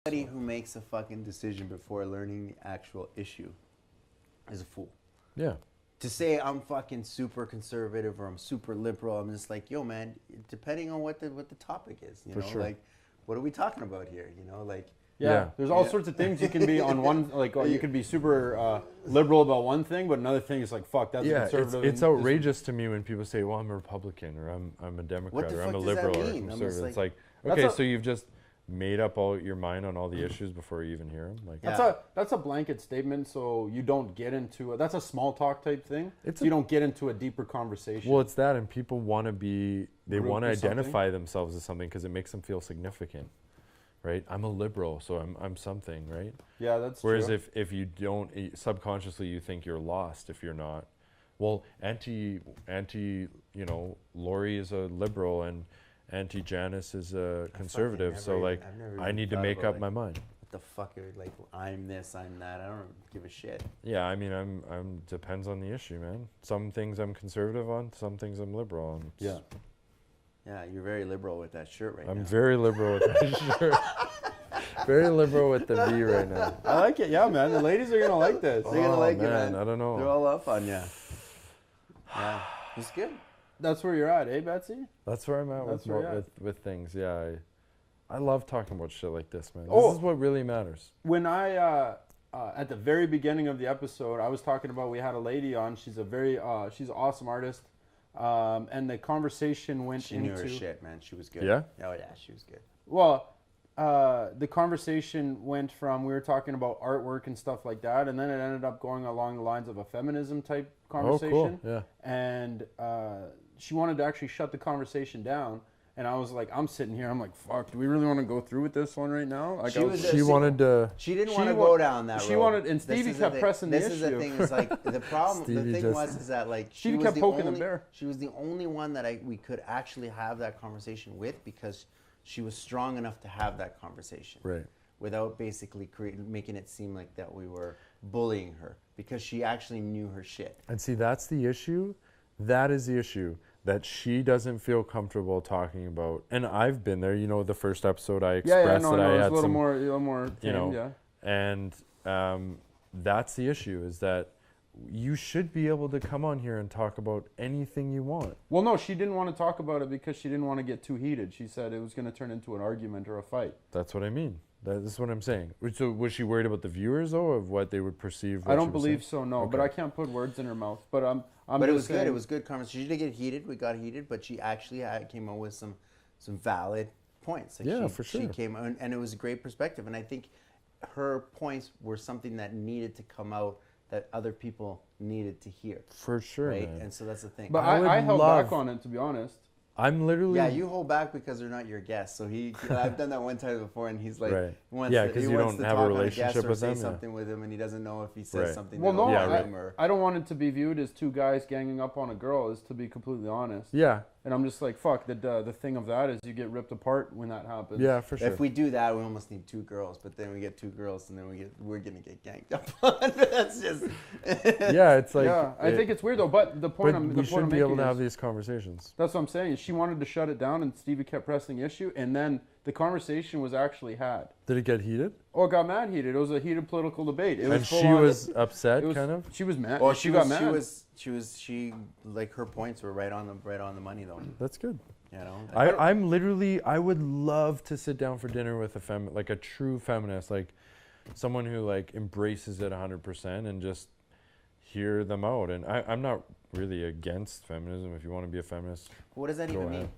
Anybody who makes a fucking decision before learning the actual issue is a fool. Yeah. To say I'm fucking super conservative or I'm super liberal, I'm just like, yo, man, depending on what the topic is, you know, sure. like, what are we talking about here? You know, like, Yeah, there's all sorts of things you can be on one, like you could be super liberal about one thing, but another thing is like, fuck, that's conservative. It's outrageous to me when people say, well, I'm a Republican or I'm a Democrat or I'm a liberal or a conservative. It's like, okay, so you've just made up all your mind on all the issues before you even hear them. Like that's a blanket statement, so you don't get into that's a small talk type thing. So you don't get into a deeper conversation. Well, it's that, and people want to want to identify themselves as something because it makes them feel significant, right? I'm a liberal, so I'm something, right? Yeah, that's Whereas true. if you don't, subconsciously you think you're lost if you're not. Well, Lori is a liberal and Auntie Janice is a conservative, so like I need to make up my mind. What the fuck are, like, I'm this, I'm that, I don't give a shit. Yeah, I mean, I'm depends on the issue, man. Some things I'm conservative on, some things I'm liberal on. Yeah, you're very liberal with that shirt right now. I'm very liberal with that shirt. Very liberal with the V right now. I like it, yeah, man. The ladies are gonna like this. They're gonna like it, man. I don't know. They're all up on you. Yeah, it's good. That's where you're at, eh, Betsy? That's where I'm at with things. Yeah, I love talking about shit like this, man. Oh. This is what really matters. When I at the very beginning of the episode, I was talking about we had a lady on. She's a very she's an awesome artist, and the conversation went She into knew her shit, man. She was good. Yeah? Oh yeah, she was good. Well, the conversation went from we were talking about artwork and stuff like that, and then it ended up going along the lines of a feminism type conversation. Oh, cool. Yeah. And she wanted to actually shut the conversation down, and I was like, I'm sitting here, I'm like, fuck, do we really want to go through with this one right now? Like, She wanted to. She didn't want to go down that road. She wanted, and Stevie kept pressing the issue. This is the thing. Is like the problem. The thing is that like Stevie kept poking the bear. She was the only one that we could actually have that conversation with because she was strong enough to have that conversation. Right. Without basically making it seem like that we were bullying her because she actually knew her shit. And see, that's the issue. That is the issue. That she doesn't feel comfortable talking about, and I've been there. You know, the first episode I expressed that I had a little more, you know, and that's the issue is that you should be able to come on here and talk about anything you want. Well, no, she didn't want to talk about it because she didn't want to get too heated. She said it was going to turn into an argument or a fight. That's what I mean. That is what I'm saying. So was she worried about the viewers though, of what they would perceive? I don't believe so, no. Okay. But I can't put words in her mouth. But But it was good. It was good conversation. She didn't get heated. We got heated, but she actually came up with some valid points. Like yeah, for sure. She came and it was a great perspective. And I think her points were something that needed to come out that other people needed to hear. For sure, right? man. And so that's the thing. But I held back on it, to be honest. I'm literally... Yeah, you hold back because they're not your guests. So I've done that one time before, and he's like... Right. Yeah, because you don't have a relationship with them. Or say something with him, and he doesn't know if he says something... Well, no, I don't want it to be viewed as two guys ganging up on a girl, is to be completely honest. Yeah. And I'm just like, fuck, the thing of that is you get ripped apart when that happens. Yeah, for sure. If we do that, we almost need two girls, but then we get two girls, and then we're gonna get ganked up on. That's just... Yeah, it's like... Yeah, I think it's weird, though, but the point I'm making we should be able to have these conversations. That's what I'm saying. She wanted to shut it down, and Stevie kept pressing the issue, and then the conversation was actually had. Did it get heated? Oh, it got mad heated. It was a heated political debate. And she was upset, kind of? She was mad. Well, she got mad. She like her points were right on the money though. That's good. You know, I would love to sit down for dinner with a true feminist, like someone who like embraces it 100% and just hear them out. And I'm not really against feminism. If you want to be a feminist, what does that even mean?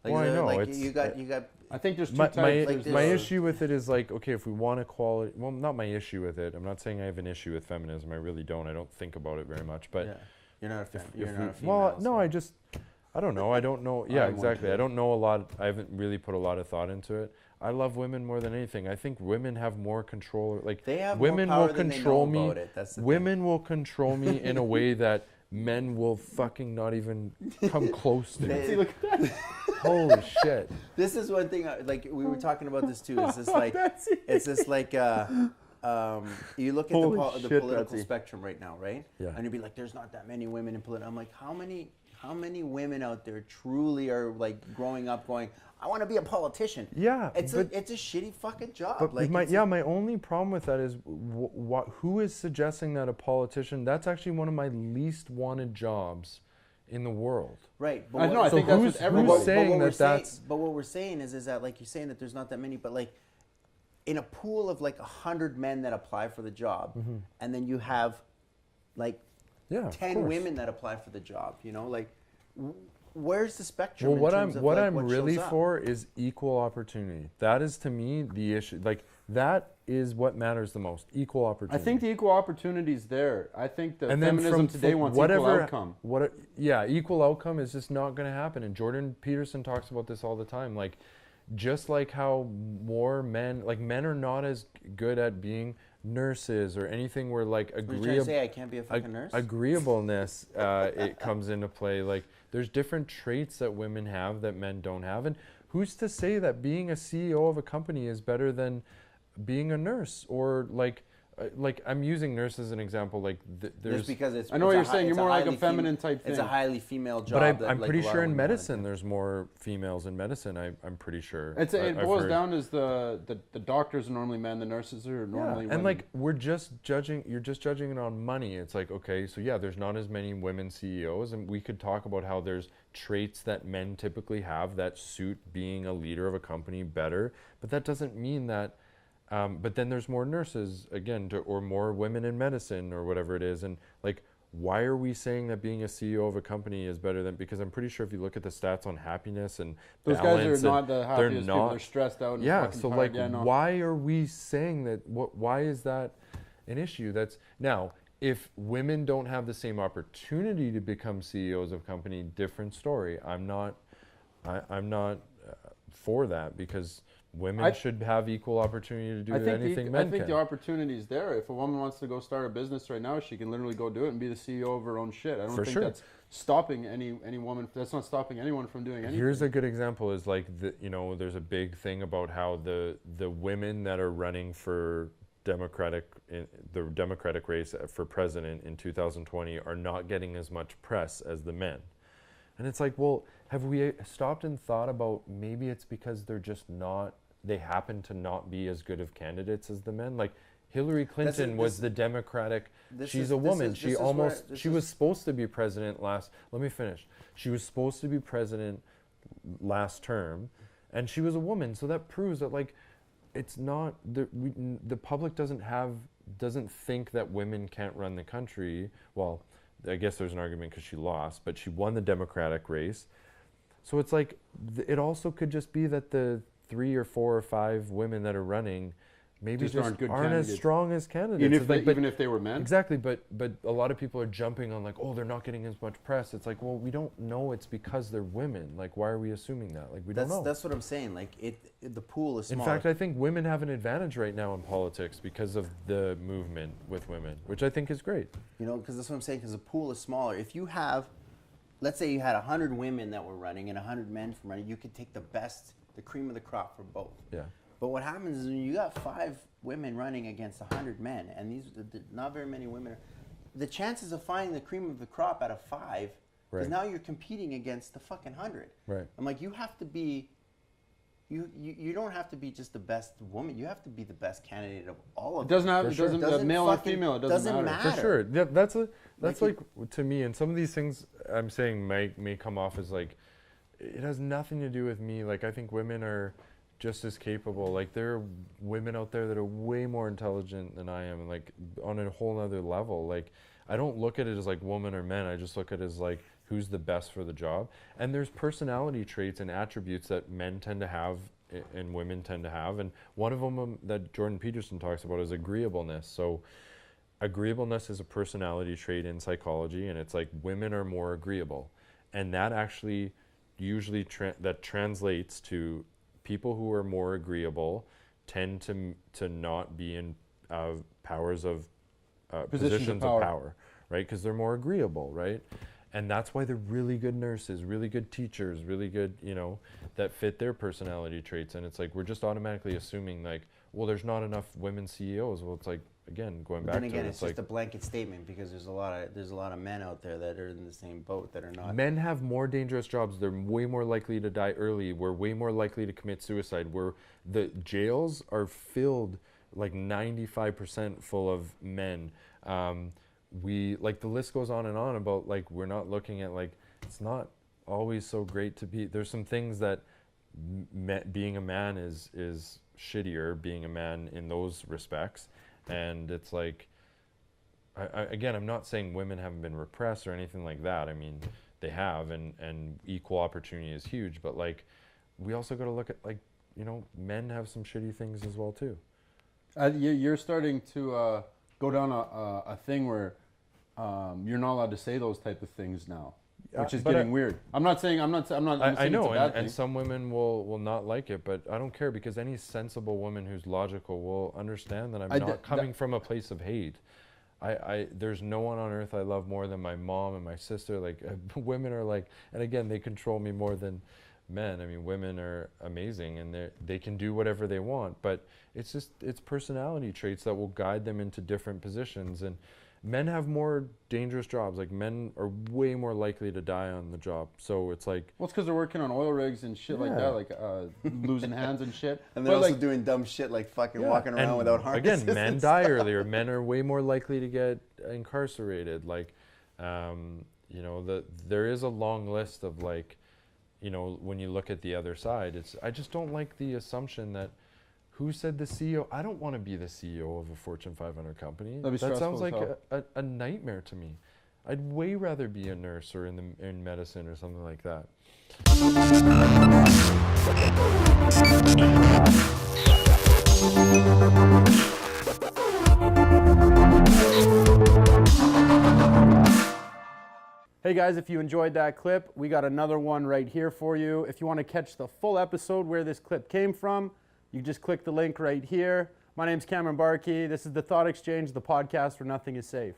Like, well, I know like you got. I think there's two types. My issue with it is like, okay, if we want equality, well, not my issue with it. I'm not saying I have an issue with feminism. I really don't. I don't think about it very much. But yeah. You're not a female. Well, no, I don't know. I don't know. Yeah, exactly. I don't know a lot. I haven't really put a lot of thought into it. I love women more than anything. I think women have more control. Like they have women more power will than control they know me. About it. That's the women will control me in a way that men will fucking not even come close to. See, look at that. Holy shit! This is one thing. Like we were talking about this too. It's just like you look at the political spectrum right now, right? Yeah. And you'd be like, "There's not that many women in politics." I'm like, how how many women out there truly are like growing up going, I want to be a politician? Yeah, it's but- a shitty fucking job. But Like, my only problem with that is who is suggesting that a politician? That's actually one of my least wanted jobs in the world. right. But I know. I So think that's who's- what everybody. who's saying that that's- But what we're saying is that like you're saying that there's not that many, but like in a pool of like 100 men that apply for the job, and then you have like Yeah, of 10 course. women that apply for the job. You know, like where's the spectrum? Well, in what terms I'm of, what like, I'm what really shows up? for is equal opportunity. That is to me the issue. Like that is what matters the most. Equal I opportunity. think the equal opportunity is there. I think that and then feminism today from wants whatever, equal outcome. Equal outcome is just not going to happen. And Jordan Peterson talks about this all the time. Like, just like how more men, like men are not as good at being nurses or anything where like What are you trying to agreeable. say? I can't be a fucking nurse. Agreeableness, it comes into play. Like there's different traits that women have that men don't have, and who's to say that being a CEO of a company is better than being a nurse? Or like I'm using nurse as an example. Like there's, Just because it's. I know what it's you're a hi- saying. You're it's more like a highly feminine type It's a thing. highly female job. but I'm that, like, pretty a lot sure of in women wanna medicine do. there's more females in medicine. I'm pretty sure. It I've boils heard. down as the doctors are normally men, the nurses are normally women. And like we're just judging. You're just judging it on money. It's like, okay, so yeah, there's not as many women CEOs, and we could talk about how there's traits that men typically have that suit being a leader of a company better. But that doesn't mean that. But then there's more nurses again, or more women in medicine, or whatever it is. And like, why are we saying that being a CEO of a company is better than? Because I'm pretty sure if you look at the stats on happiness and those guys balance, are not and the they're happiest people. not- They're stressed out. And Yeah. fucking So tired. like, Yeah, no. why are we saying that? Why is that an issue? That's now. If women don't have the same opportunity to become CEOs of company, different story. I'm not for that because women should have equal opportunity to do anything men I think can. the opportunity is there. If a woman wants to go start a business right now, she can literally go do it and be the CEO of her own shit. I don't For think sure. that's stopping any woman. That's not stopping anyone from doing anything. Here's a good example: is like there's a big thing about how the women that are running for the Democratic race for president in 2020 are not getting as much press as the men. And it's like, well, have we stopped and thought about maybe it's because they're just not, they happen to not be as good of candidates as the men? Like Hillary Clinton was the Democratic, she's a woman. She was supposed to be president let me finish. She was supposed to be president last term, and she was a woman. So that proves that like, it's not, the public doesn't think that women can't run the country. Well, I guess there's an argument because she lost, but she won the Democratic race. So it's like, it also could just be that the 3 or 4 or 5 women that are running maybe just aren't as strong as candidates. Even if they were men? Exactly, but a lot of people are jumping on like, oh, they're not getting as much press. It's like, well, we don't know it's because they're women. Like, why are we assuming that? Like, we don't know. That's what I'm saying. Like, the pool is In smaller. fact, I think women have an advantage right now in politics because of the movement with women, which I think is great. You know, because that's what I'm saying, because the pool is smaller. If you have, let's say you had 100 women that were running and 100 men from running, you could take the cream of the crop from both. Yeah. But what happens is when you got 5 women running against 100 men, and not very many women, the chances of finding the cream of the crop out of 5, because Right. now you're competing against the fucking 100. Right. I'm like, you have to be, you don't have to be just the best woman. You have to be the best candidate of all of them. Male or female, it doesn't matter. For sure. Yeah, that's like to me, and some of these things I'm saying may come off as like, it has nothing to do with me. Like, I think women are just as capable. Like, there are women out there that are way more intelligent than I am, like on a whole nother level. Like, I don't look at it as like woman or men. I just look at it as like who's the best for the job. And there's personality traits and attributes that men tend to have and women tend to have. And one of them that Jordan Peterson talks about is agreeableness. So agreeableness is a personality trait in psychology, and it's like women are more agreeable. And that actually usually that translates to people who are more agreeable tend to not be in powers of positions of power, right? Because they're more agreeable, right? And that's why they're really good nurses, really good teachers, really good, that fit their personality traits. And it's like we're just automatically assuming like, well, there's not enough women CEOs. Well, it's like, again, going But back then to again, it, it's like just a blanket statement because there's a lot of men out there that are in the same boat that are not. men have more dangerous jobs. They're way more likely to die early. We're way more likely to commit suicide. The jails are filled like 95% full of men. We like the list goes on and on about like we're not looking at like it's not always so great to be. There's some things that being a man is shittier being a man in those respects, and it's like again, I'm not saying women haven't been repressed or anything like that. I mean, they have, and equal opportunity is huge, but like we also got to look at like, you know, men have some shitty things as well too. You're starting to go down a thing where you're not allowed to say those type of things now, which is getting weird. I'm not saying I'm not I know, it's a bad thing. and some women will not like it, but I don't care because any sensible woman who's logical will understand that I'm not coming from a place of hate. There's no one on earth I love more than my mom and my sister. Like women are like, and again, they control me more than men. I mean, women are amazing and they can do whatever they want, but it's personality traits that will guide them into different positions. And men have more dangerous jobs. Like men are way more likely to die on the job. So it's like, well, it's because they're working on oil rigs and shit like that, like losing hands and shit. And they're also doing dumb shit like fucking walking around without harnesses. Again, men die earlier. Men are way more likely to get incarcerated. Like, you know, there is a long list of like, you know, when you look at the other side, I just don't like the assumption that who said the CEO? I don't want to be the CEO of a Fortune 500 company. That sounds like a nightmare to me. I'd way rather be a nurse or in medicine or something like that. Hey guys, if you enjoyed that clip, we got another one right here for you. If you want to catch the full episode where this clip came from, you just click the link right here. My name's Cameron Barkey. This is The Thought Exchange, the podcast where nothing is safe.